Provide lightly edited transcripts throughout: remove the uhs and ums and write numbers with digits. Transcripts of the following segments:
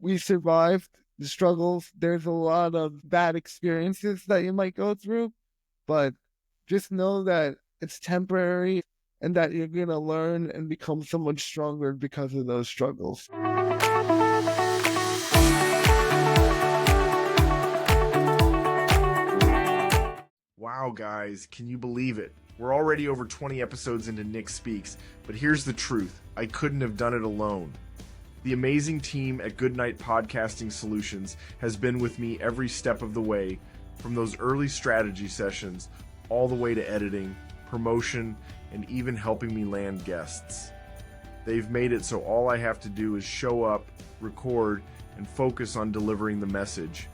we survived the struggles. There's a lot of bad experiences that you might go through, but just know that it's temporary and that you're going to learn and become so much stronger because of those struggles. Wow, guys, can you believe it? We're already over 20 episodes into Nick Speaks, but here's the truth. I couldn't have done it alone. The amazing team at Goodnight Podcasting Solutions has been with me every step of the way, from those early strategy sessions all the way to editing, promotion, and even helping me land guests. They've made it so all I have to do is show up, record, and focus on delivering the message.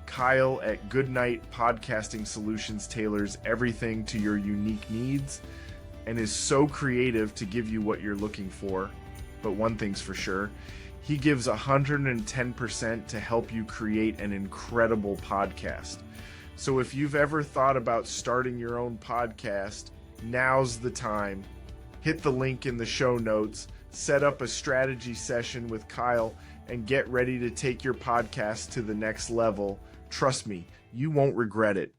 Kyle at Goodnight Podcasting Solutions tailors everything to your unique needs and is so creative to give you what you're looking for. But one thing's for sure, he gives 110% to help you create an incredible podcast. So if you've ever thought about starting your own podcast, now's the time. Hit the link in the show notes, set up a strategy session with Kyle, and get ready to take your podcast to the next level. Trust me, you won't regret it.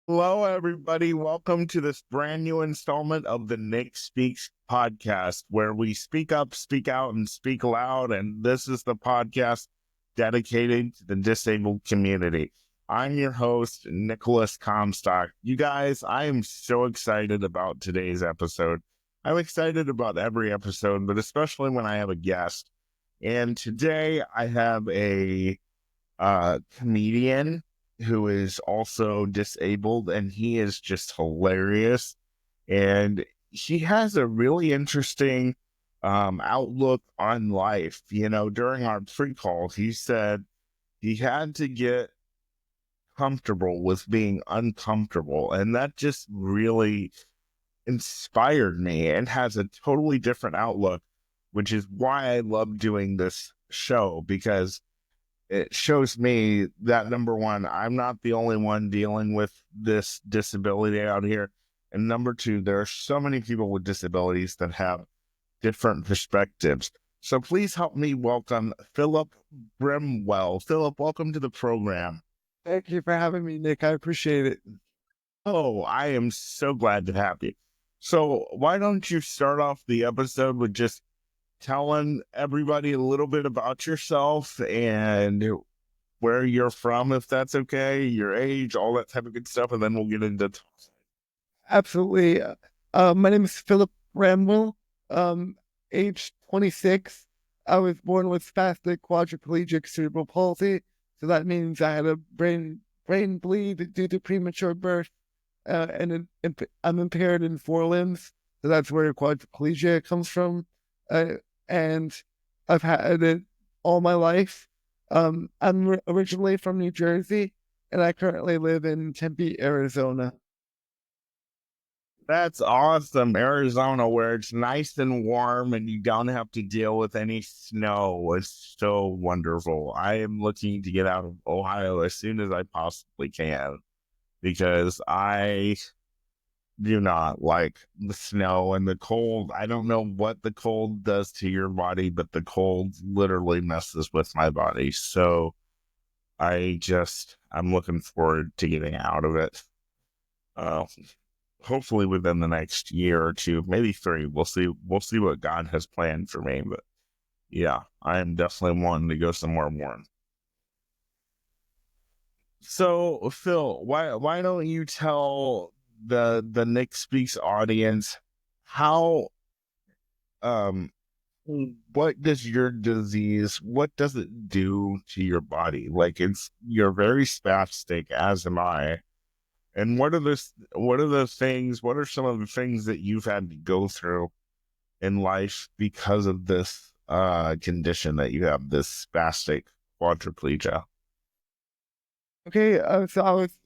Hello, everybody. Welcome to this brand new installment of the Nick Speaks podcast, where we speak up, speak out, and speak loud. And this is the podcast dedicated to the disabled community. I'm your host, Nicolas Comstock. You guys, I am so excited about today's episode. I'm excited about every episode, but especially when I have a guest. And today I have a comedian who is also disabled, and he is just hilarious. And he has a really interesting outlook on life. You know, during our pre-call, he said he had to get comfortable with being uncomfortable, and that just really inspired me and has a totally different outlook, which is why I love doing this show, because it shows me that, number one, I'm not the only one dealing with this disability out here. And number two, there are so many people with disabilities that have different perspectives. So please help me welcome Phillip Bramwell. Phillip, welcome to the program. Thank you for having me, Nick. I appreciate it. Oh, I am so glad to have you. So why don't you start off the episode with just telling everybody a little bit about yourself and where you're from, if that's okay, your age, all that type of good stuff, and then we'll get into Absolutely. My name is Phillip Bramwell, age 26. I was born with spastic quadriplegic cerebral palsy, so that means I had a brain bleed due to premature birth, and I'm impaired in 4 limbs, so that's where quadriplegia comes from. And I've had it all my life. I'm originally from New Jersey, and I currently live in Tempe, Arizona. That's awesome. Arizona, where it's nice and warm and you don't have to deal with any snow. It's so wonderful. I am looking to get out of Ohio as soon as I possibly can, because I do not like the snow and the cold. I don't know what the cold does to your body, but the cold literally messes with my body. So I'm looking forward to getting out of it. Hopefully within the next year or two, maybe 3. We'll see what God has planned for me. But yeah, I am definitely wanting to go somewhere warm. So Phil, why don't you tell the Nick Speaks audience how what does your disease, what does it do to your body? Like, you're very spastic, as am I. And what are some of the things that you've had to go through in life because of this condition that you have, this spastic quadriplegia? Okay, so I was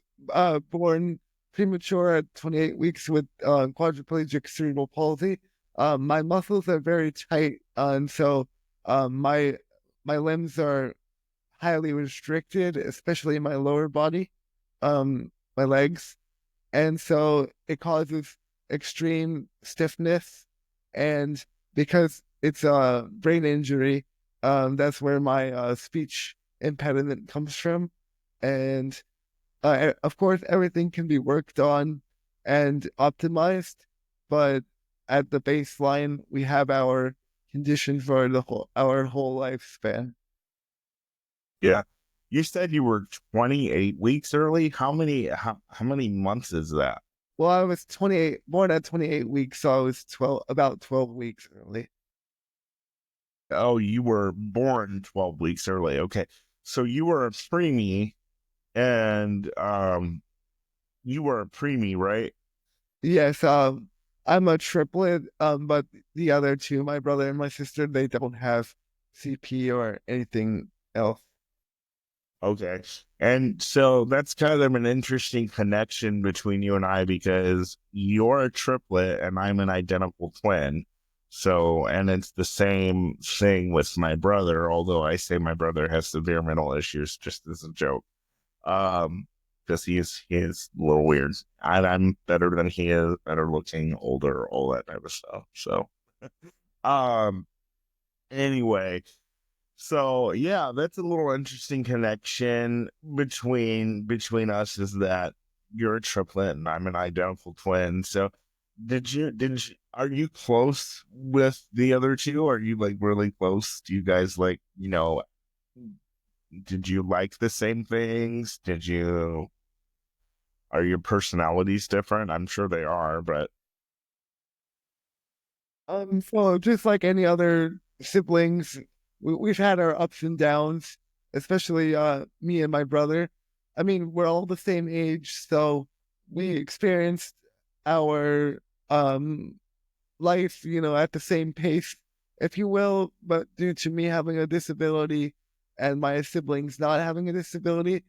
born premature at 28 weeks with quadriplegic cerebral palsy. My muscles are very tight, and so my limbs are highly restricted, especially my lower body, my legs, and so it causes extreme stiffness. And because it's a brain injury, That's where my speech impediment comes from. And of course, everything can be worked on and optimized, but at the baseline, we have our condition for our whole lifespan. Yeah. You said you were 28 weeks early. How many months is that? Well, I was 28, born at 28 weeks, so I was about 12 weeks early. Oh, you were born 12 weeks early. Okay. So you were a preemie and you were a preemie, right? Yes, I'm a triplet, but the other two, my brother and my sister, they don't have CP or anything else. Okay. And so that's kind of an interesting connection between you and I because you're a triplet and I'm an identical twin. So, and it's the same thing with my brother, although I say my brother has severe mental issues just as a joke. Because he is a little weird. I'm better than he is, better looking, older, all that type of stuff. So, um, anyway, so yeah, that's a little interesting connection between us is that you're a triplet and I'm an identical twin. So are you close with the other two? Are you like really close? Do you guys like, did you like the same things? Are your personalities different? I'm sure they are, but So just like any other siblings, we've had our ups and downs, especially me and my brother. I mean, we're all the same age, so we experienced our um life, at the same pace, if you will. But due to me having a disability and my siblings not having a disability,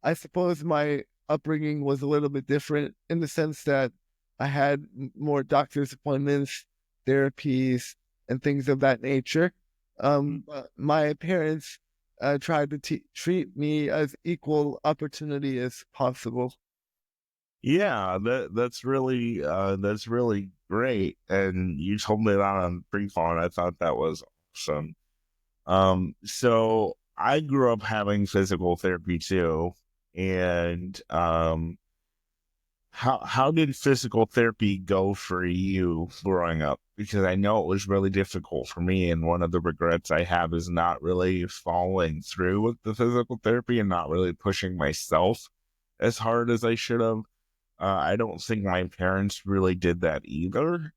I suppose my upbringing was a little bit different in the sense that I had more doctor's appointments, therapies, and things of that nature. But my parents tried to treat me as equal opportunity as possible. yeah, that's really great. And you told me that on pre-phone. I thought that was awesome. So I grew up having physical therapy too. And how did physical therapy go for you growing up? Because I know it was really difficult for me, and one of the regrets I have is not really following through with the physical therapy and not really pushing myself as hard as I should have. I don't think my parents really did that either.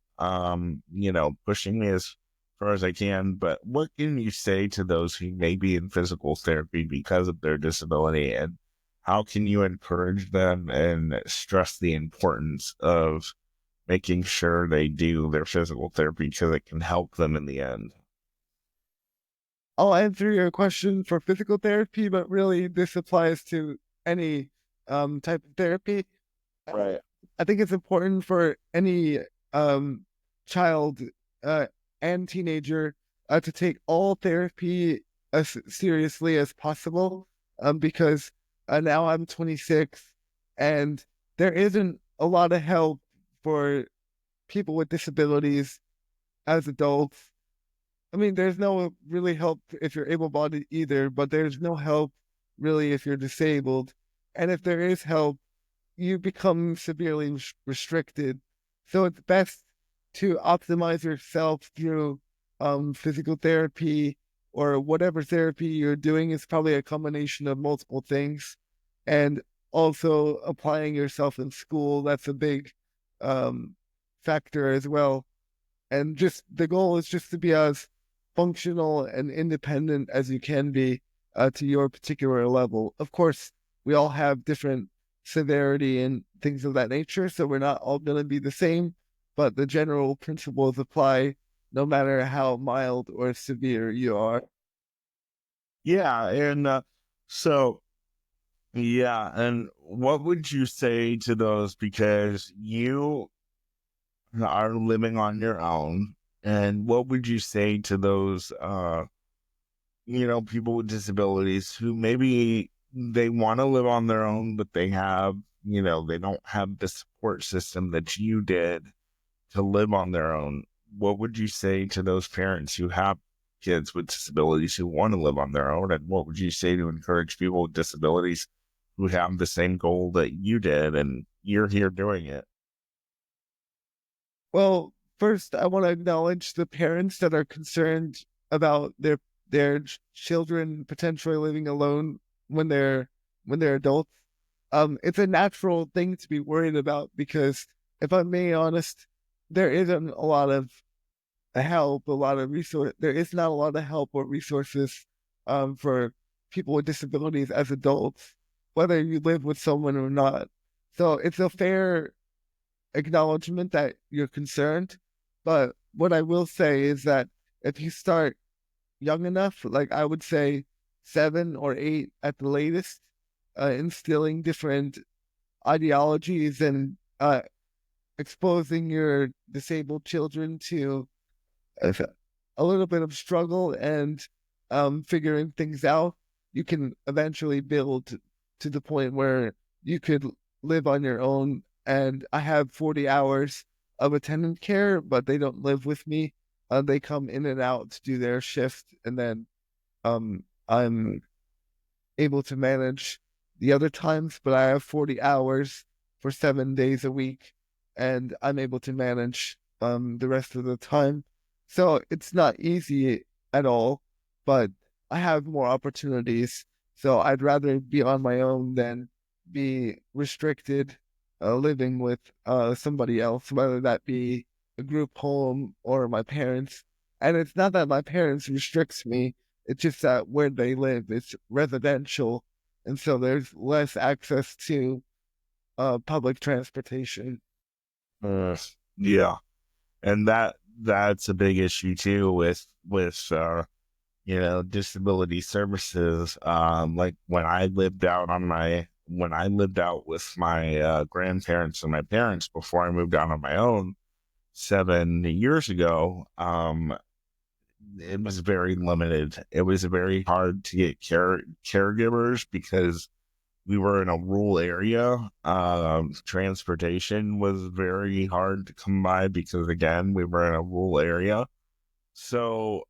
Pushing me as far as I can. But what can you say to those who may be in physical therapy because of their disability, and how can you encourage them and stress the importance of making sure they do their physical therapy because it can help them in the end? I'll answer your question for physical therapy, but really this applies to any type of therapy. Right. I think it's important for any um, child uh, and teenager to take all therapy as seriously as possible, because now I'm 26 and there isn't a lot of help for people with disabilities as adults. I mean, there's no really help if you're able-bodied either, but there's no help really if you're disabled. And if there is help, you become severely restricted. So it's best to optimize yourself through physical therapy or whatever therapy you're doing is probably a combination of multiple things. And also applying yourself in school, that's a big um, factor as well. And just the goal is just to be as functional and independent as you can be to your particular level. Of course, we all have different severity and things of that nature, so we're not all going to be the same, but the general principles apply no matter how mild or severe you are. Yeah, and so yeah, and what would you say to those because you are living on your own, and what would you say to those people with disabilities who maybe they want to live on their own, but they don't have the support system that you did to live on their own? What would you say to those parents who have kids with disabilities who want to live on their own? And what would you say to encourage people with disabilities who have the same goal that you did and you're here doing it? Well, first, I want to acknowledge the parents that are concerned about their children potentially living alone when they're adults. It's a natural thing to be worried about because, if I'm being honest, there isn't a lot of help, a lot of resource. There is not a lot of help or resources for people with disabilities as adults, whether you live with someone or not. So it's a fair acknowledgement that you're concerned. But what I will say is that if you start young enough, like I would say 7 or 8 at the latest, instilling different ideologies and exposing your disabled children to a little bit of struggle and figuring things out, you can eventually build to the point where you could live on your own. And I have 40 hours of attendant care, but they don't live with me. They come in and out to do their shift, and then I'm able to manage the other times, but I have 40 hours for 7 days a week, and I'm able to manage the rest of the time. So it's not easy at all, but I have more opportunities. So I'd rather be on my own than be restricted living with somebody else, whether that be a group home or my parents. And it's not that my parents restricts me, it's just that where they live, it's residential, and so there's less access to public transportation. Uh, yeah. And that's a big issue too with disability services. Like when I lived out with my grandparents and my parents before I moved out on my own 7 years ago, it was very limited. It was very hard to get caregivers because we were in a rural area. Transportation was very hard to come by because, again, we were in a rural area. So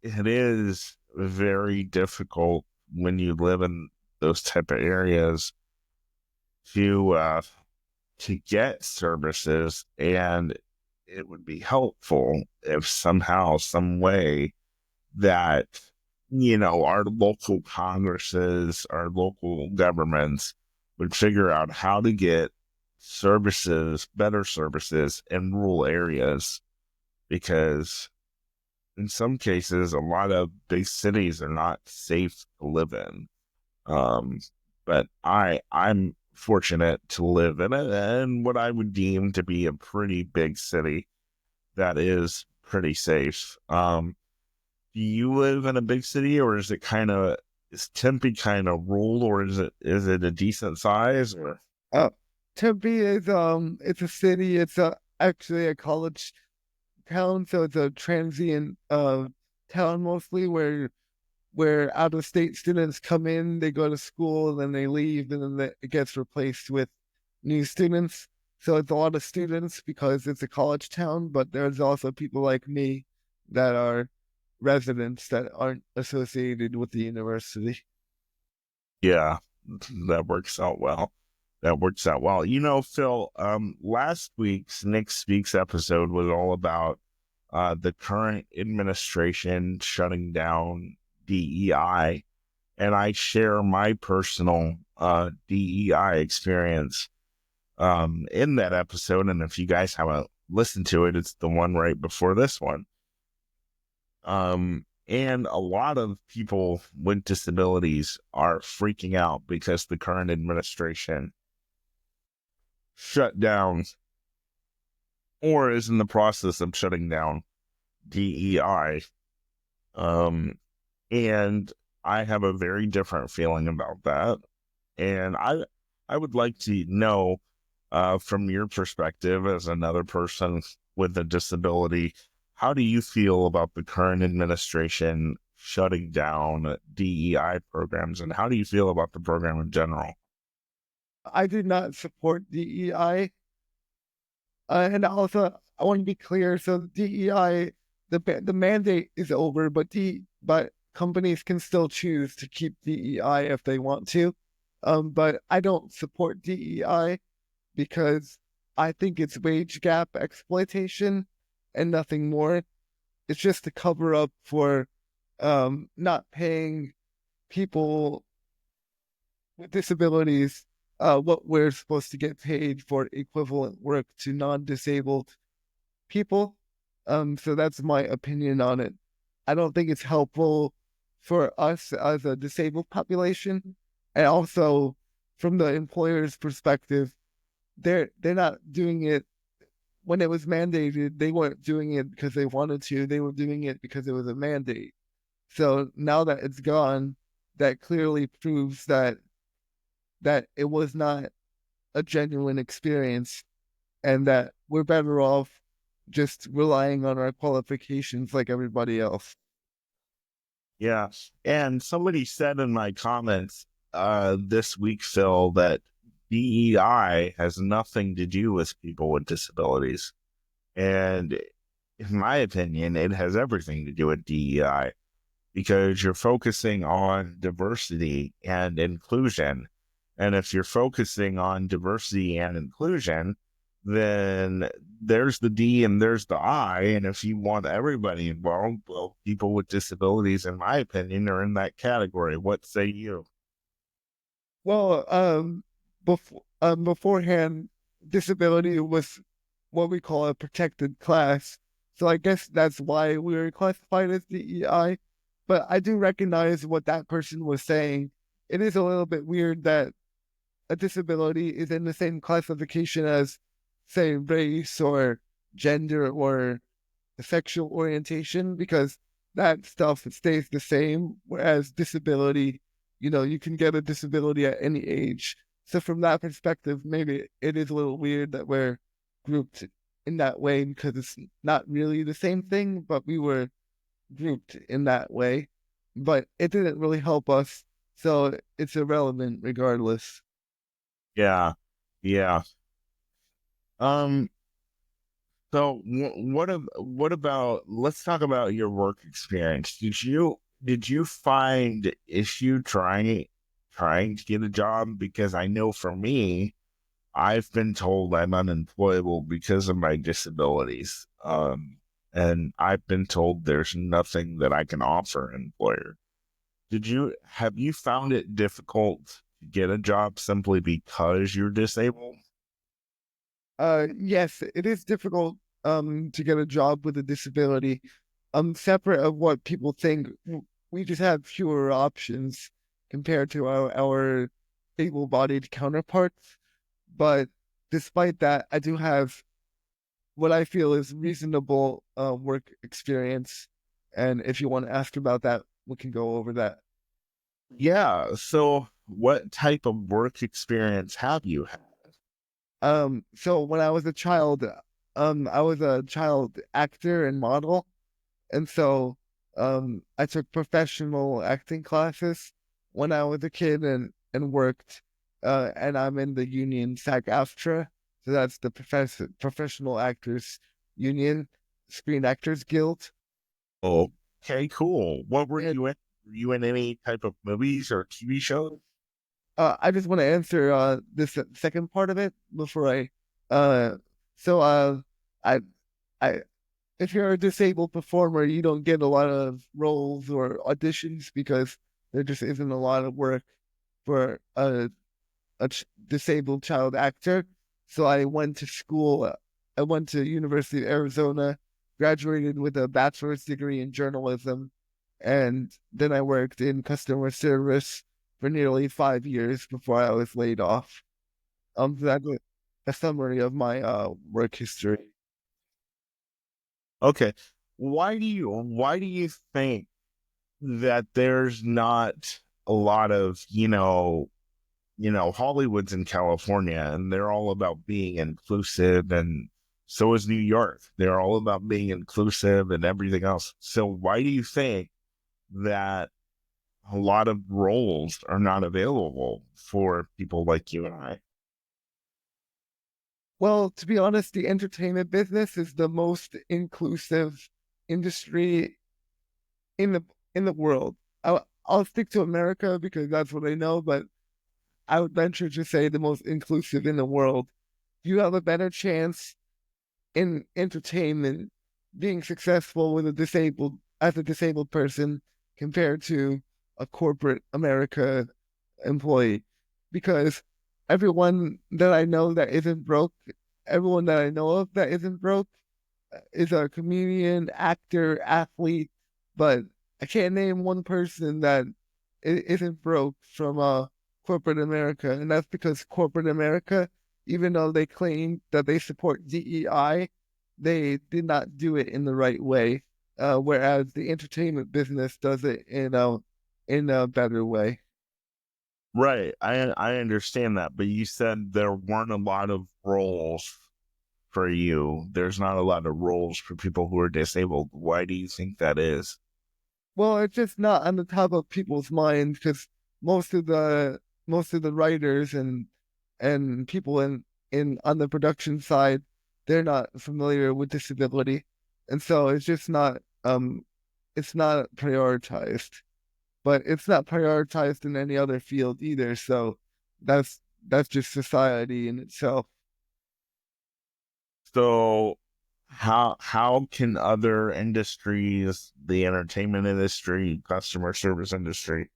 it is very difficult when you live in those type of areas to get services, and it would be helpful if somehow, some way that our local congresses, our local governments would figure out how to get better services in rural areas, because in some cases, a lot of big cities are not safe to live in. Um, but I'm fortunate to live in it, and what I would deem to be a pretty big city that is pretty safe. Do you live in a big city, or is Tempe kind of rural, or is it a decent size? Or Uh, Tempe is it's a city. It's actually a college town, so it's a transient town mostly where out of state students come in, they go to school, then they leave, and then it gets replaced with new students. So it's a lot of students because it's a college town, but there's also people like me that are residents that aren't associated with the university. yeah, that works out well. That works out well. Phil, last week's Nick Speaks episode was all about the current administration shutting down DEI, and I share my personal DEI experience in that episode. And if you guys haven't listened to it, it's the one right before this one. And a lot of people with disabilities are freaking out because the current administration shut down or is in the process of shutting down DEI. And I have a very different feeling about that. And I would like to know, from your perspective as another person with a disability, how do you feel about the current administration shutting down DEI programs, and how do you feel about the program in general? I do not support DEI. And also, I want to be clear. So DEI the mandate is over, but companies can still choose to keep DEI if they want to. But I don't support DEI because I think it's wage gap exploitation and nothing more. It's just to cover up for not paying people with disabilities what we're supposed to get paid for equivalent work to non-disabled people. So that's my opinion on it. I don't think it's helpful for us as a disabled population, and also from the employer's perspective, they're not doing it when it was mandated. They weren't doing it because they wanted to. They were doing it because it was a mandate. So now that it's gone, that clearly proves that it was not a genuine experience, and that we're better off just relying on our qualifications like everybody else. Yeah. And somebody said in my comments this week, Phil, that DEI has nothing to do with people with disabilities. And in my opinion, it has everything to do with DEI because you're focusing on diversity and inclusion. And if you're focusing on diversity and inclusion, then there's the D and there's the I. And if you want everybody involved, well, people with disabilities, in my opinion, are in that category. What say you? Well, beforehand, disability was what we call a protected class. So I guess that's why we were classified as DEI. But I do recognize what that person was saying. It is a little bit weird that a disability is in the same classification as, say, race or gender or sexual orientation, because that stuff stays the same. Whereas disability, you can get a disability at any age. So from that perspective, maybe it is a little weird that we're grouped in that way because it's not really the same thing, but we were grouped in that way. But it didn't really help us, so it's irrelevant regardless. Yeah. Yeah. Um, so what about, let's talk about your work experience. Did you find issue trying to get a job? Because I know for me, I've been told I'm unemployable because of my disabilities. And I've been told there's nothing that I can offer an employer. Have you found it difficult to get a job simply because you're disabled? Yes, it is difficult to get a job with a disability. Separate of what people think, we just have fewer options compared to our able-bodied counterparts. But despite that, I do have what I feel is reasonable work experience. And if you want to ask about that, we can go over that. Yeah. So what type of work experience have you had? So when I was a child, I was a child actor and model. And so I took professional acting classes when I was a kid and worked. And I'm in the union SAG-AFTRA. So that's the Professional Actors Union, Screen Actors Guild. Oh, okay, cool. What were And you in? Were you in any type of movies or TV shows? I just want to answer this second part of it before uh so I I if you're a disabled performer, you don't get a lot of roles or auditions because there just isn't a lot of work for a disabled child actor. So I went to school. I went to University of Arizona, graduated with a bachelor's degree in journalism, and then I worked in customer service for nearly 5 years before I was laid off. So that's a summary of my work history. Okay. Why do you think that there's not a lot of, Hollywood's in California and they're all about being inclusive, and so is New York. They're all about being inclusive and everything else. So why do you think that a lot of roles are not available for people like you and I? Well, to be honest, the entertainment business is the most inclusive industry in the world. I'll stick to America because that's what I know, but I would venture to say the most inclusive in the world. You have a better chance in entertainment being successful with a disabled person compared to a corporate America employee, because everyone that I know that isn't broke, everyone that I know of that isn't broke is a comedian, actor, athlete, but I can't name one person that isn't broke from corporate America, and that's because corporate America, even though they claim that they support DEI, they did not do it in the right way. Whereas the entertainment business does it in a better way. Right. I understand that, but you said there weren't a lot of roles for you. There's not a lot of roles for people who are disabled. Why do you think that is? Well, it's just not on the top of people's minds because most of the most of the writers and people in on the production side, they're not familiar with disability, and so it's not prioritized. But it's not prioritized in any other field either. So that's just society in itself. So how can other industries, the entertainment industry, customer service industry,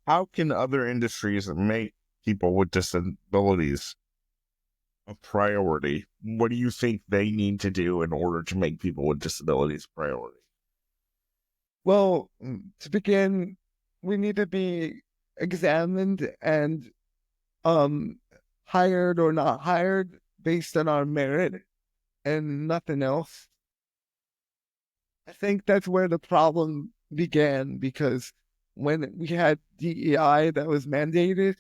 how can other industries make people with disabilities a priority? What do you think they need to do in order to make people with disabilities a priority? Well, to begin, we need to be examined and um hired or not hired based on our merit and nothing else. I think that's where the problem began because when we had DEI that was mandated,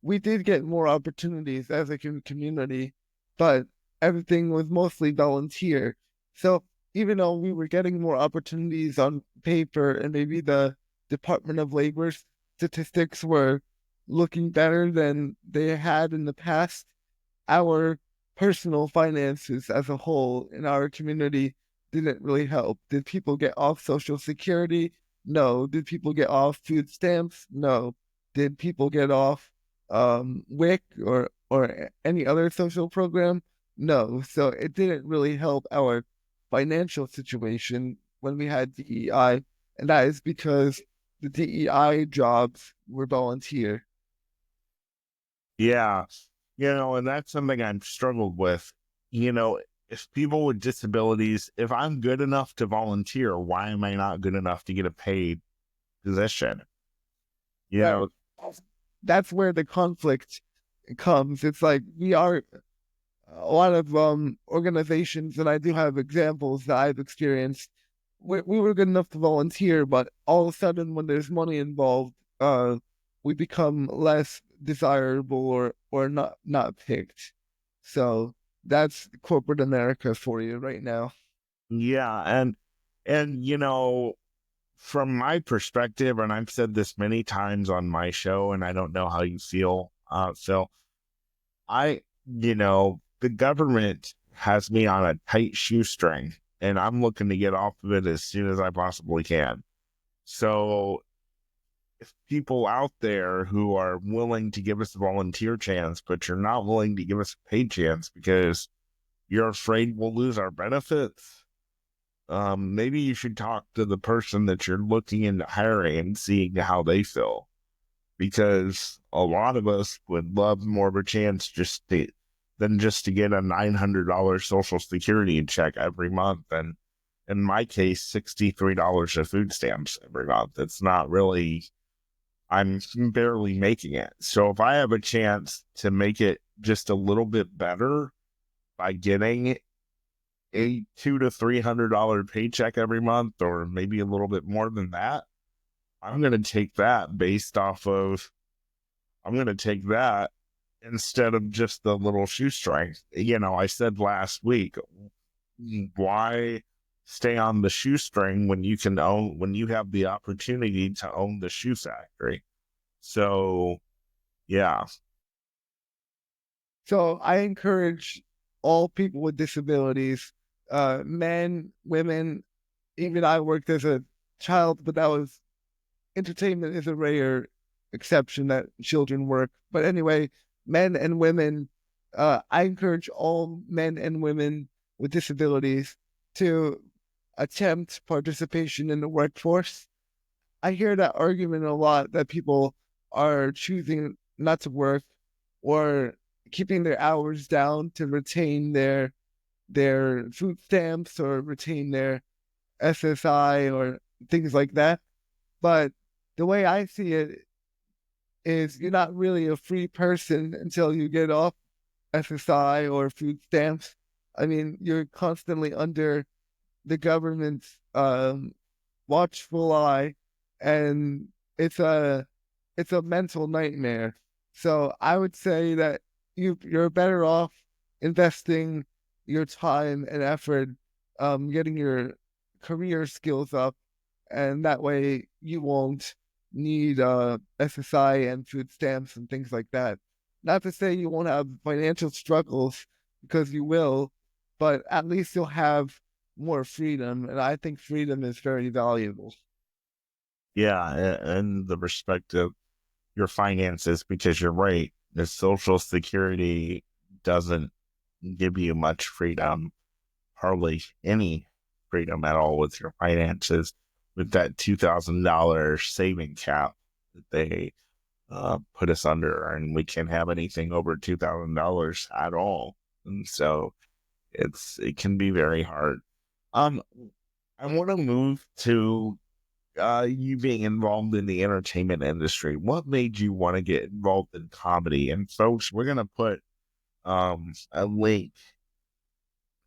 we did get more opportunities as a community, but everything was mostly volunteer. So even though we were getting more opportunities on paper and maybe the Department of Labor statistics were looking better than they had in the past, our personal finances as a whole in our community didn't really help. Did people get off Social Security? No. Did people get off food stamps? No. Did people get off WIC or any other social program? No. So it didn't really help our financial situation when we had DEI, and that is because the DEI jobs were volunteer. Yeah, and that's something I've struggled with. If people with disabilities, if I'm good enough to volunteer, why am I not good enough to get a paid position? You Right. know, That's where the conflict comes. It's like we are a lot of organizations, and I do have examples that I've experienced. We were good enough to volunteer, but all of a sudden, when there's money involved, we become less desirable or not picked. So that's corporate America for you right now. yeah, and from my perspective, and I've said this many times on my show, and I don't know how you feel, Phil. The government has me on a tight shoestring, and I'm looking to get off of it as soon as I possibly can. So if people out there who are willing to give us a volunteer chance, but you're not willing to give us a paid chance because you're afraid we'll lose our benefits, maybe you should talk to the person that you're looking into hiring and seeing how they feel. Because a lot of us would love more of a chance than just to get a $900 Social Security check every month, and in my case, $63 of food stamps every month. It's not really. I'm barely making it. So if I have a chance to make it just a little bit better by getting a $200 to $300 paycheck every month, or maybe a little bit more than that, I'm going to take that based off of. I'm going to take that instead of just the little shoestring. I said last week, why stay on the shoestring when you have the opportunity to own the shoe factory? So, yeah. So I encourage all people with disabilities men, women. Even I worked as a child, but that was entertainment is a rare exception that children work. But anyway, men and women, I encourage all men and women with disabilities to attempt participation in the workforce. I hear that argument a lot that people are choosing not to work or keeping their hours down to retain their food stamps or retain their SSI or things like that. But the way I see it is you're not really a free person until you get off SSI or food stamps. I mean, you're constantly under the government's watchful eye, and it's a it's a mental nightmare. So I would say that you're better off investing your time and effort, getting your career skills up, and that way you won't need SSI and food stamps and things like that. Not to say you won't have financial struggles, because you will, but at least you'll have more freedom, and I think freedom is very valuable. Yeah, and the respect of your finances, because you're right, the Social Security doesn't give you much freedom, hardly any freedom at all with your finances, with that $2,000 saving cap that they put us under, and we can't have anything over $2,000 at all. And so it can be very hard. Um, I want to move to you being involved in the entertainment industry. What made you want to get involved in comedy? And folks, we're gonna put a link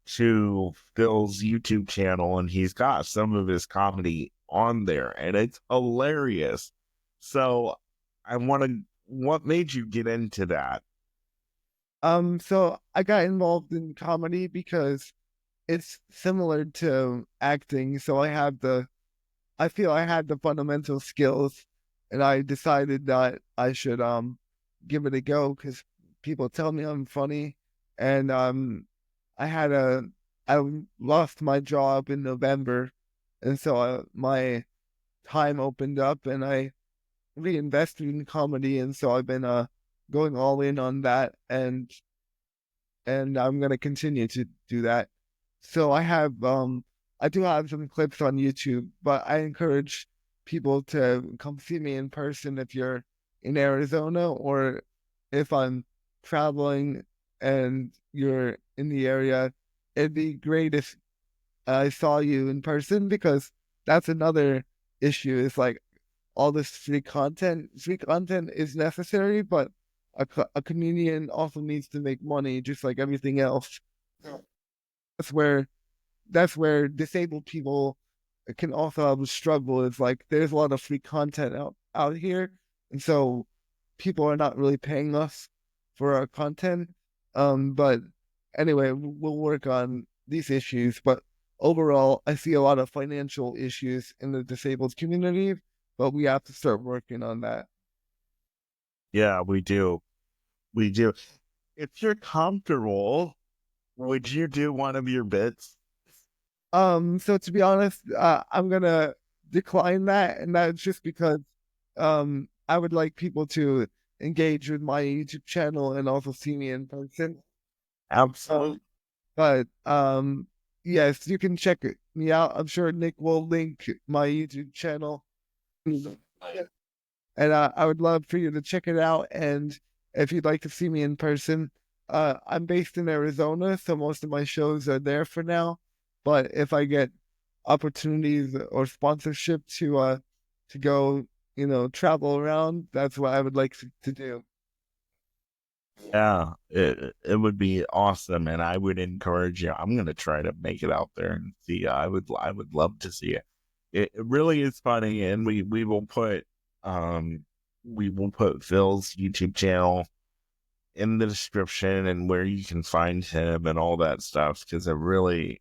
to Phil's YouTube channel, and he's got some of his comedy on there, and it's hilarious. So I want to, what made you get into that? So I got involved in comedy because it's similar to acting. So I feel I had the fundamental skills, and I decided that I should give it a go because people tell me I'm funny, and I had a I lost my job in November, and so my time opened up, and I reinvested in comedy, and so I've been going all in on that, and I'm gonna continue to do that. So I do have some clips on YouTube, but I encourage people to come see me in person if you're in Arizona, or if I'm traveling and you're in the area. It'd be great if I saw you in person, because that's another issue. It's like all this free content. Free content is necessary, but a comedian also needs to make money, just like everything else. So that's where disabled people can also have a struggle. It's like there's a lot of free content out here, and so people are not really paying us for our content. But anyway, we'll work on these issues. But overall, I see a lot of financial issues in the disabled community, but we have to start working on that. Yeah, we do. We do. If you're comfortable, would you do one of your bits? So to be honest, I'm gonna decline that, and that's just because I would like people to engage with my YouTube channel and also see me in person. Absolutely. But yes, you can check me out. I'm sure Nick will link my YouTube channel, and I would love for you to check it out. And if you'd like to see me in person, I'm based in Arizona, so most of my shows are there for now. But if I get opportunities or sponsorship to go, travel around, that's what I would like to do. Yeah, it would be awesome, and I would encourage you. I'm gonna try to make it out there and see. I would love to see it. It really is funny, and um we will put Phil's YouTube channel in the description and where you can find him and all that stuff, because it really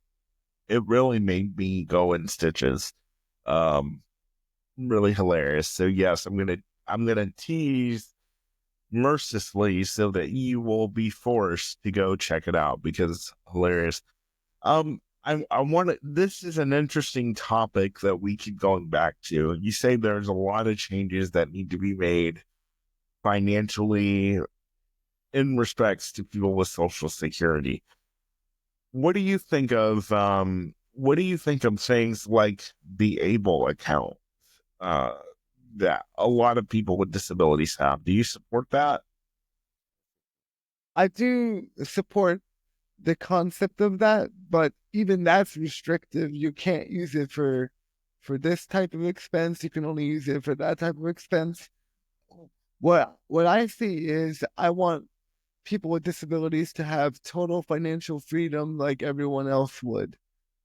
made me go in stitches. Um, really hilarious. So yes, I'm gonna tease mercilessly so that you will be forced to go check it out, because it's hilarious. I want to. This is an interesting topic that we keep going back to. You say there's a lot of changes that need to be made financially in respects to people with Social Security. What do you think of? What do you think of things like the ABLE account uh, that a lot of people with disabilities have? Do you support that? I do support the concept of that, but even that's restrictive. You can't use it for this type of expense. You can only use it for that type of expense. What I see is I want people with disabilities to have total financial freedom like everyone else would.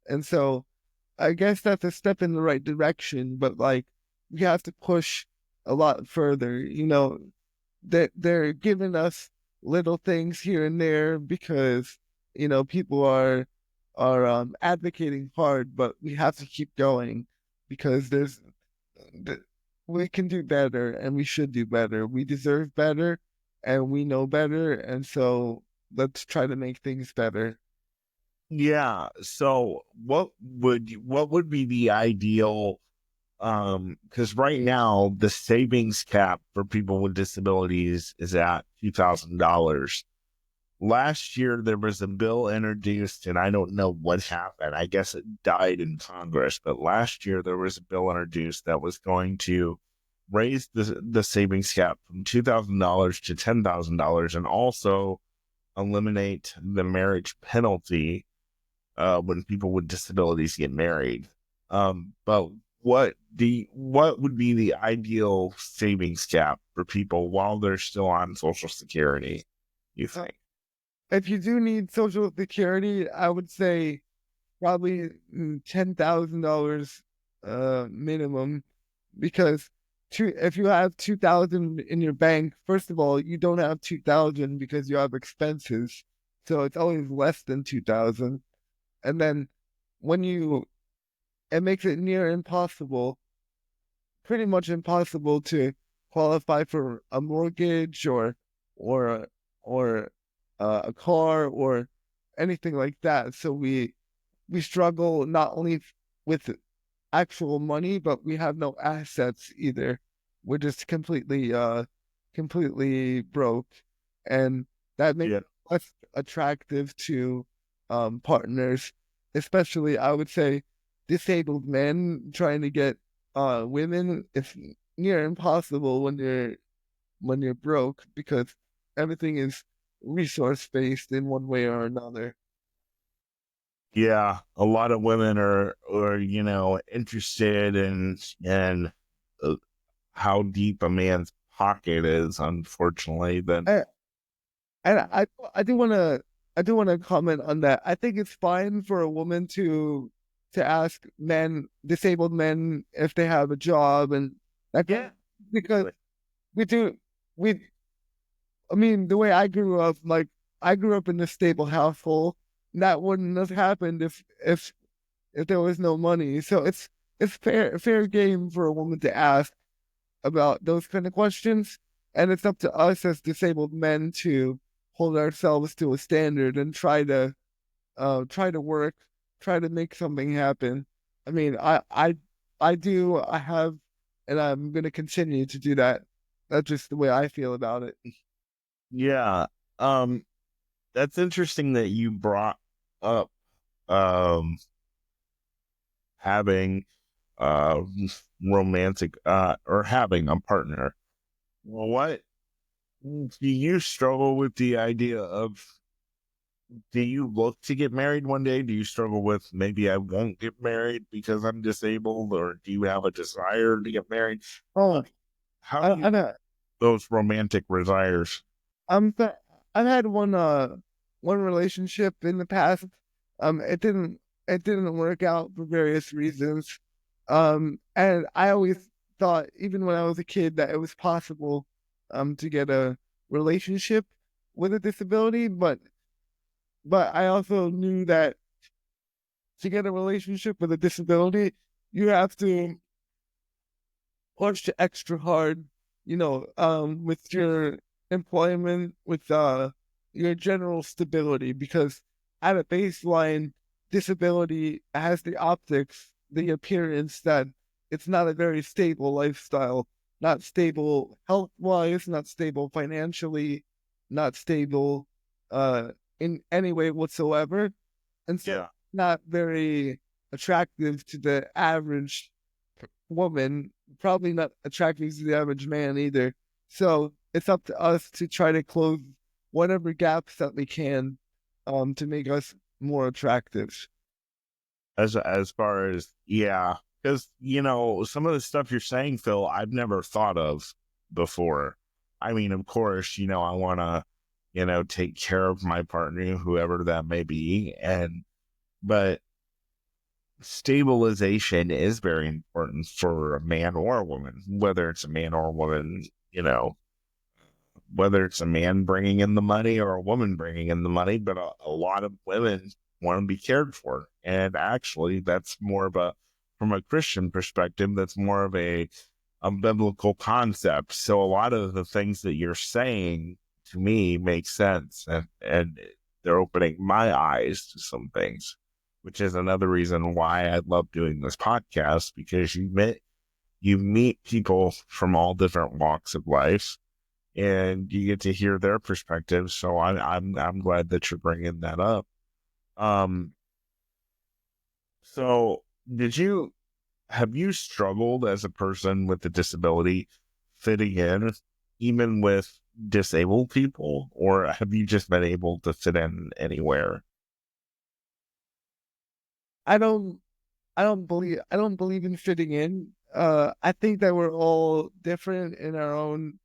And so I guess that's a step in the right direction, but like we have to push a lot further. That they're giving us little things here and there because people are advocating hard, but we have to keep going because we can do better and we should do better. We deserve better and we know better, and so let's try to make things better. Yeah. So what would be the ideal? Because right now the savings cap for people with disabilities is at $2,000. Last year there was a bill introduced, and I don't know what happened. I guess it died in Congress. But last year there was a bill introduced that was going to raise the savings cap from $2,000 to $10,000, and also eliminate the marriage penalty when people with disabilities get married. But what would be the ideal savings cap for people while they're still on Social Security, you think? If you do need Social Security, I would say probably $10,000 minimum, because if you have 2,000 in your bank, first of all, you don't have 2,000 because you have expenses, so it's always less than 2,000. And then when you it makes it near impossible, pretty much impossible to qualify for a mortgage or or a car or anything like that. So we struggle not only with actual money, but we have no assets either. We're just completely broke, and that makes Yeah. it less attractive to partners, especially I would say disabled men trying to get women. It's near impossible when you're broke because everything is resource based in one way or another. Yeah, a lot of women are interested in uh, how deep a man's pocket is, unfortunately. Then And, and I do want to comment on that. I think it's fine for a woman to ask disabled men, if they have a job, and that yeah, because we do we I mean, the way I grew up, like I grew up in a stable household. And that wouldn't have happened if there was no money. So it's fair game for a woman to ask about those kind of questions, and it's up to us as disabled men to hold ourselves to a standard and try to work, try to make something happen. I mean, I have, and I'm gonna continue to do that. That's just the way I feel about it. yeah. Um, that's interesting that you brought up um having uh romantic or having a partner. What do you struggle with the idea of? Do you look to get married one day? Do you struggle with maybe I won't get married because I'm disabled, or do you have a desire to get married? Oh, How I, do you I'm a, those romantic desires? I'm fa- I've had one relationship in the past. It didn't work out for various reasons. And I always thought, even when I was a kid, that it was possible to get a relationship with a disability, but I also knew that to get a relationship with a disability, you have to push extra hard, with your employment, with your general stability, because at a baseline, disability has the optics, the appearance that it's not a very stable lifestyle, not stable health wise, not stable financially, not stable in any way whatsoever. And so Yeah. not very attractive to the average woman, probably not attractive to the average man either. So it's up to us to try to close whatever gaps that we can to make us more attractive. As far as, yeah, because some of the stuff you're saying, Phil, I've never thought of before. I mean, of course, I want to take care of my partner, whoever that may be, but stabilization is very important for a man or a woman, whether it's a man or a woman, whether it's a man bringing in the money or a woman bringing in the money, but a lot of women want to be cared for. And actually, that's more of from a Christian perspective, that's more of a biblical concept. So a lot of the things that you're saying to me make sense, and they're opening my eyes to some things, which is another reason why I love doing this podcast, because you meet people from all different walks of life, and you get to hear their perspectives. So I'm glad that you're bringing that up. So have you struggled as a person with a disability fitting in, even with disabled people, or have you just been able to fit in anywhere? I don't believe in fitting in. I think that we're all different in our own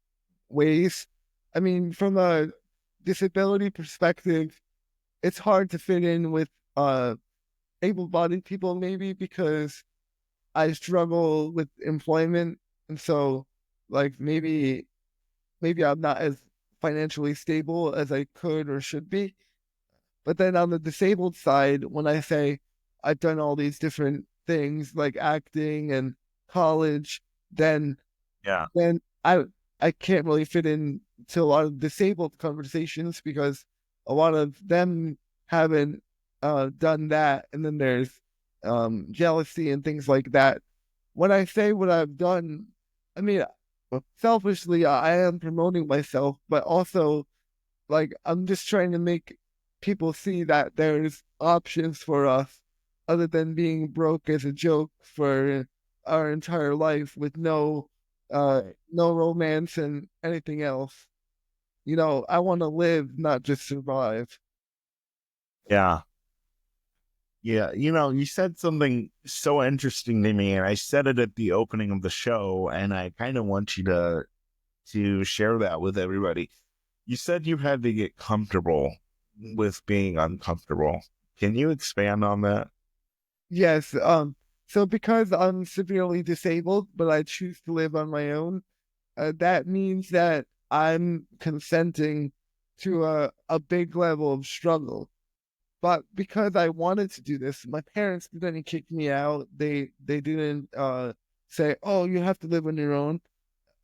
ways. I mean, from a disability perspective, it's hard to fit in with able-bodied people, maybe because I struggle with employment, and so like maybe I'm not as financially stable as I could or should be. But then on the disabled side, when I say I've done all these different things like acting and college, then Yeah. then I can't really fit in to a lot of disabled conversations because a lot of them haven't done that, and then there's jealousy and things like that. When I say what I've done, I mean selfishly I am promoting myself, but also like I'm just trying to make people see that there's options for us other than being broke as a joke for our entire life with no romance and anything else. I want to live, not just survive. Yeah. Yeah. You said something so interesting to me, and I said it at the opening of the show, and I kind of want you to share that with everybody. You said you had to get comfortable with being uncomfortable. Can you expand on that? Yes, so because I'm severely disabled, but I choose to live on my own, that means that I'm consenting to a big level of struggle. But because I wanted to do this, my parents didn't kick me out. They didn't say, "Oh, you have to live on your own."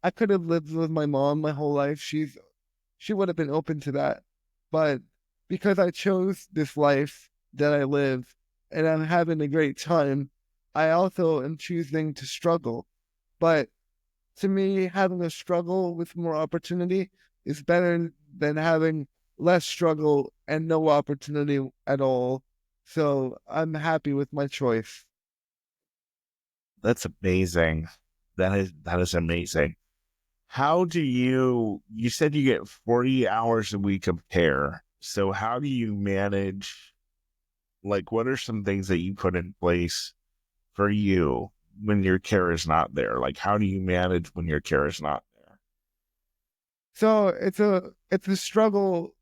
I could have lived with my mom my whole life. She would have been open to that. But because I chose this life that I live and I'm having a great time, I also am choosing to struggle. But to me, having a struggle with more opportunity is better than having less struggle and no opportunity at all. So I'm happy with my choice. That's amazing. That is amazing. How do you said you get 40 hours a week of care. So how do you manage, like, what are some things that you put in place for you when your care is not there? Like, how do you manage when your care is not there? So it's a struggle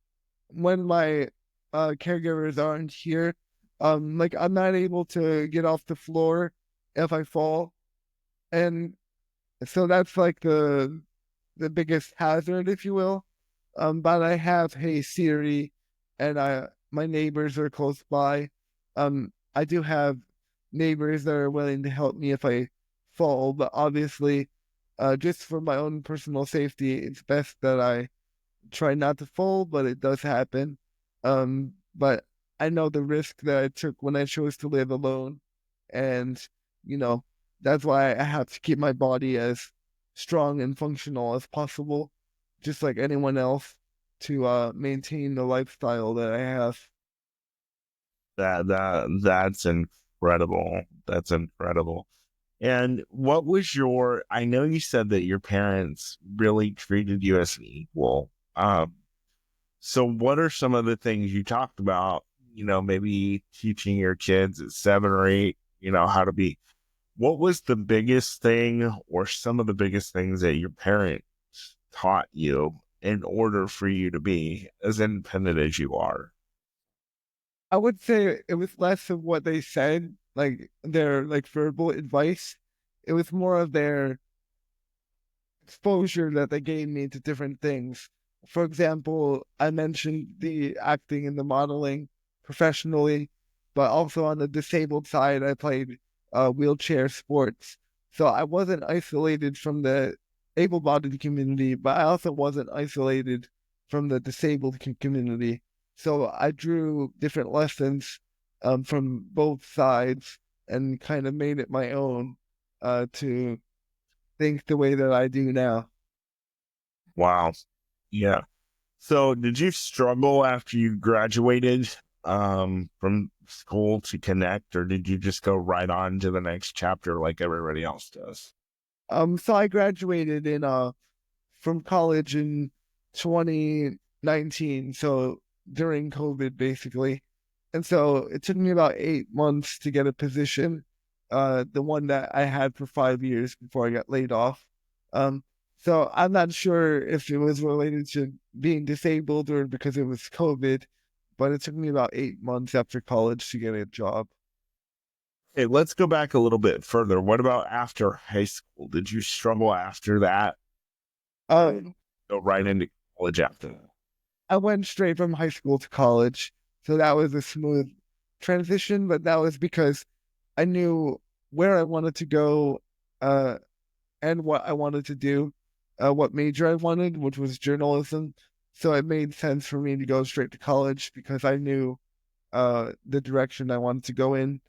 when my caregivers aren't here. Like I'm not able to get off the floor if I fall, and so that's like the biggest hazard, if you will. But I have Hey Siri, and my neighbors are close by. I do have neighbors that are willing to help me if I fall, but obviously, just for my own personal safety, it's best that I try not to fall, but it does happen. But I know the risk that I took when I chose to live alone. And, you know, that's why I have to keep my body as strong and functional as possible, just like anyone else, to maintain the lifestyle that I have. That's incredible. That's incredible. And what was I know you said that your parents really treated you as an equal. So what are some of the things you talked about, maybe teaching your kids at 7 or 8, how to be, what was the biggest thing or some of the biggest things that your parents taught you in order for you to be as independent as you are? I would say it was less of what they said, like their like verbal advice. It was more of their exposure that they gave me to different things. For example, I mentioned the acting and the modeling professionally, but also on the disabled side, I played wheelchair sports. So I wasn't isolated from the able-bodied community, but I also wasn't isolated from the disabled community. So I drew different lessons from both sides and kind of made it my own to think the way that I do now. Wow. Yeah. So did you struggle after you graduated from school to connect, or did you just go right on to the next chapter like everybody else does? So I graduated in from college in 2019, so during COVID basically. And so it took me about 8 months to get a position, the one that I had for 5 years before I got laid off. Um, so I'm not sure if it was related to being disabled or because it was COVID, but it took me about 8 months after college to get a job. Hey, let's go back a little bit further. What about after high school? Did you struggle after that? Um, Go right into college after that? I went straight from high school to college, so that was a smooth transition, but that was because I knew where I wanted to go, uh, and what I wanted to do, what major I wanted, which was journalism. So it made sense for me to go straight to college because I knew the direction I wanted to go in.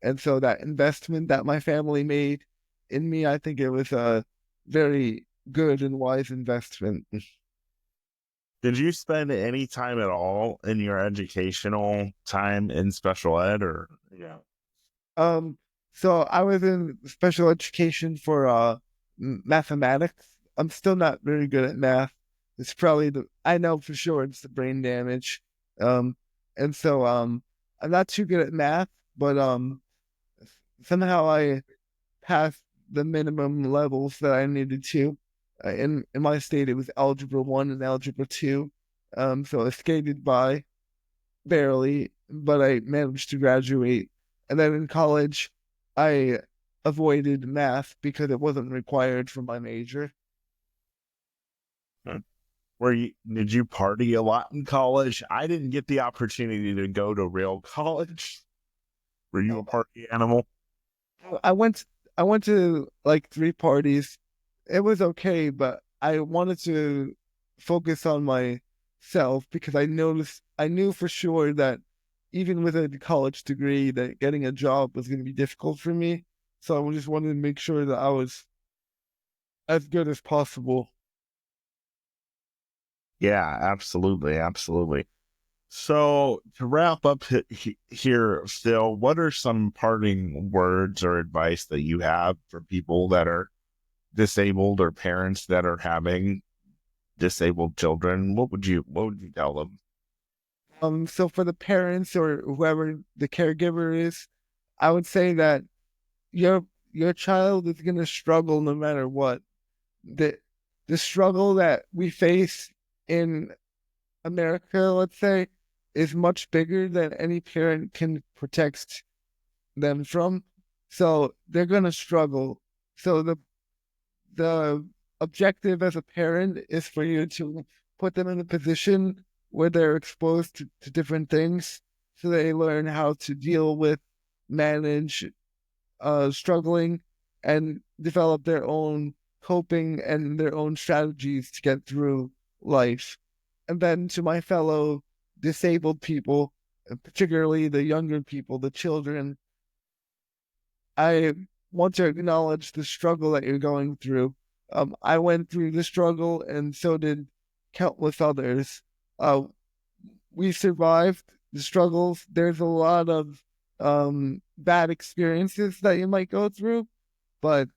And so that investment that my family made in me, I think it was a very good and wise investment. Did you spend any time at all in your educational time in special ed or? Yeah. Um, so I was in special education for mathematics. I'm still not very good at math. It's probably I know for sure it's the brain damage. Um, and so I'm not too good at math, but somehow I passed the minimum levels that I needed to. In my state, it was algebra 1 and algebra 2. So I skated by barely, but I managed to graduate. And then in college, I avoided math because it wasn't required for my major. Huh. Did you party a lot in college? I didn't get the opportunity to go to real college. Were you a party animal? I went I went to like 3 parties. It was okay, but I wanted to focus on myself because I knew for sure that even with a college degree that getting a job was going to be difficult for me. So I just wanted to make sure that I was as good as possible. Yeah, absolutely. Absolutely. So to wrap up here, Phil, what are some parting words or advice that you have for people that are disabled or parents that are having disabled children? What would you tell them? So for the parents or whoever the caregiver is, I would say that your your child is going to struggle no matter what. The the struggle that we face in America, let's say, is much bigger than any parent can protect them from. So they're going to struggle. So the objective as a parent is for you to put them in a position where they're exposed to different things so they learn how to deal with, manage struggling, and develop their own coping and their own strategies to get through life. And then to my fellow disabled people, particularly the younger people, the children. I want to acknowledge the struggle that you're going through. I went through the struggle, and so did countless others. Uh, we survived the struggles. There's a lot of bad experiences that you might go through, but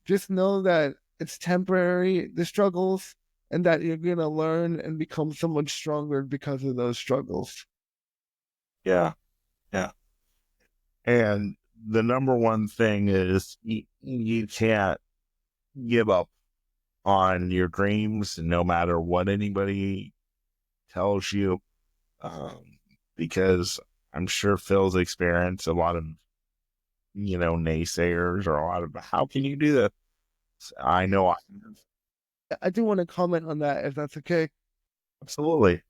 just know that it's temporary, the struggles, and that you're going to learn and become so much stronger because of those struggles. Yeah. Yeah. And the number one thing is you can't give up on your dreams no matter what anybody tells you. Because I'm sure Phil's experienced a lot of, naysayers or a lot of, how can you do that? I know I I do want to comment on that if that's okay. absolutely.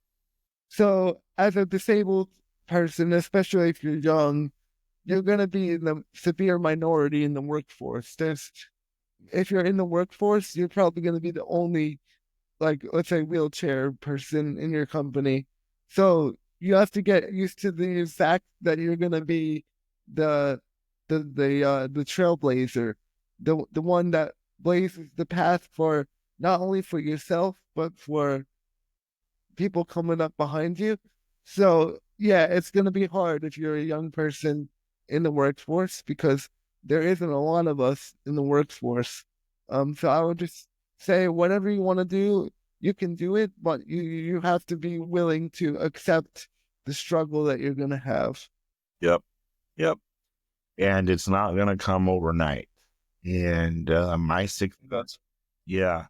So, as a disabled person, especially if you're young, you're going to be in the severe minority in the workforce. If you're in the workforce, you're probably going to be the only, like, let's say, wheelchair person in your company. So you have to get used to the fact that you're going to be the the trailblazer, the one that blazes the path for not only for yourself but for people coming up behind you. So yeah, it's going to be hard if you're a young person in the workforce because there isn't a lot of us in the workforce. So I would just say whatever you want to do, you can do it, but you have to be willing to accept the struggle that you're going to have. Yep. Yep. And it's not going to come overnight. And my success, yeah,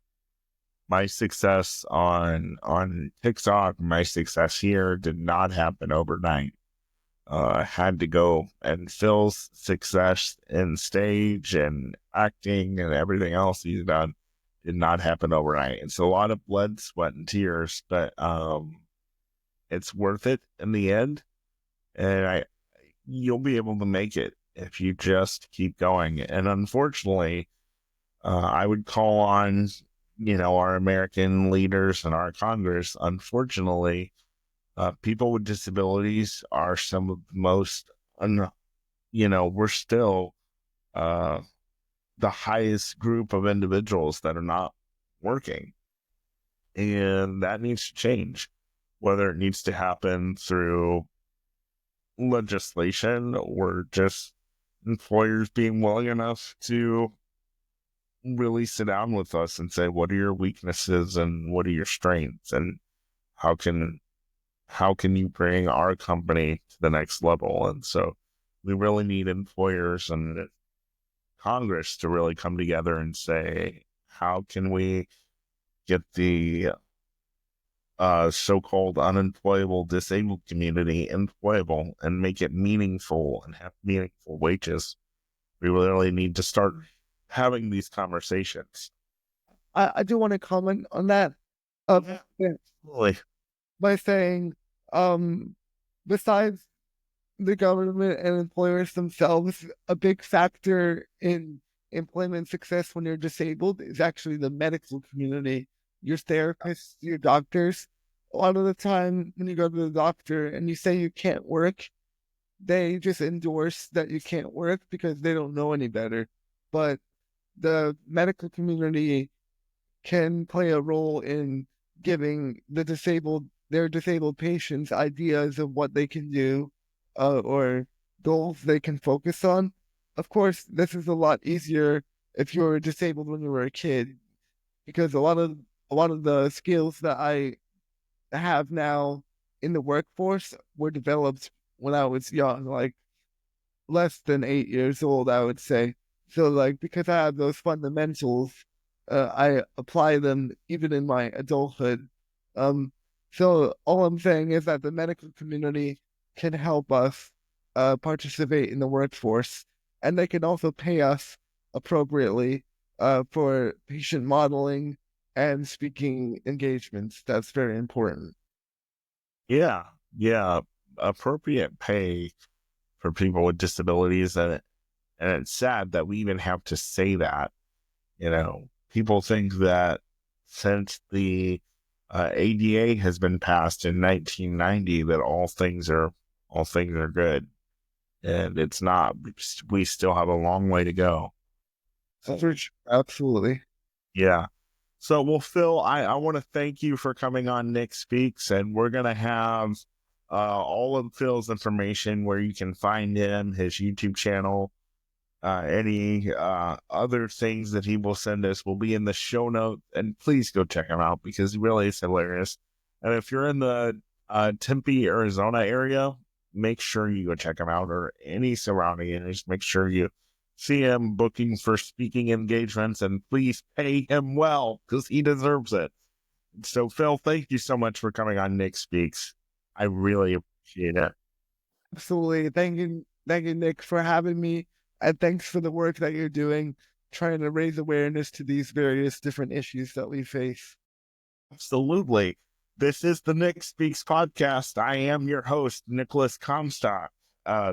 my success on TikTok, my success here did not happen overnight. Had to go, and Phil's success in stage and acting and everything else he's done did not happen overnight. It's a lot of blood, sweat, and tears, but it's worth it in the end. And you'll be able to make it if you just keep going. And unfortunately, I would call on, our American leaders and our Congress. Unfortunately, people with disabilities are some of the most, we're still the highest group of individuals that are not working. And that needs to change, whether it needs to happen through legislation or just employers being willing enough to really sit down with us and say, what are your weaknesses and what are your strengths, and how can you bring our company to the next level? And so we really need employers and Congress to really come together and say, how can we get the so-called unemployable disabled community employable and make it meaningful and have meaningful wages? We really need to start having these conversations. I do want to comment on that. Yeah, Really. by saying, um, besides the government and employers themselves, a big factor in employment success when you're disabled is actually the medical community, your therapists, your doctors. A lot of the time, when you go to the doctor and you say you can't work, they just endorse that you can't work because they don't know any better. But the medical community can play a role in giving their disabled patients ideas of what they can do, or goals they can focus on. Of course, this is a lot easier if you were disabled when you were a kid, because a lot of the skills that I have now in the workforce were developed when I was young, like less than 8 years old, I would say. So, like, because I have those fundamentals, I apply them even in my adulthood. Um, so all I'm saying is that the medical community can help us participate in the workforce, and they can also pay us appropriately for patient modeling and speaking engagements. That's very important. Yeah. Yeah. Appropriate pay for people with disabilities. And it's sad that we even have to say that. People think that since the ADA has been passed in 1990, that all things are all things are good. And it's not. We still have a long way to go. Absolutely. Yeah. So, well, Phil, I want to thank you for coming on Nick Speaks, and we're going to have all of Phil's information where you can find him, his YouTube channel, any other things that he will send us will be in the show note. And please go check him out because he really is hilarious. And if you're in the Tempe, Arizona area, make sure you go check him out, or any surrounding areas. Make sure you see him booking for speaking engagements, and please pay him well because he deserves it. So, Phil, thank you so much for coming on Nick Speaks. I really appreciate it. Absolutely. Thank you, Nick, for having me. And thanks for the work that you're doing, trying to raise awareness to these various different issues that we face. Absolutely. This is the Nick Speaks podcast. I am your host, Nicolas Comstock.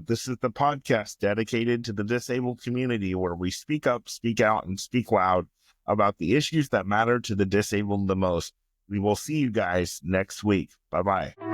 This is the podcast dedicated to the disabled community where we speak up, speak out, and speak loud about the issues that matter to the disabled the most. We will see you guys next week. Bye-bye.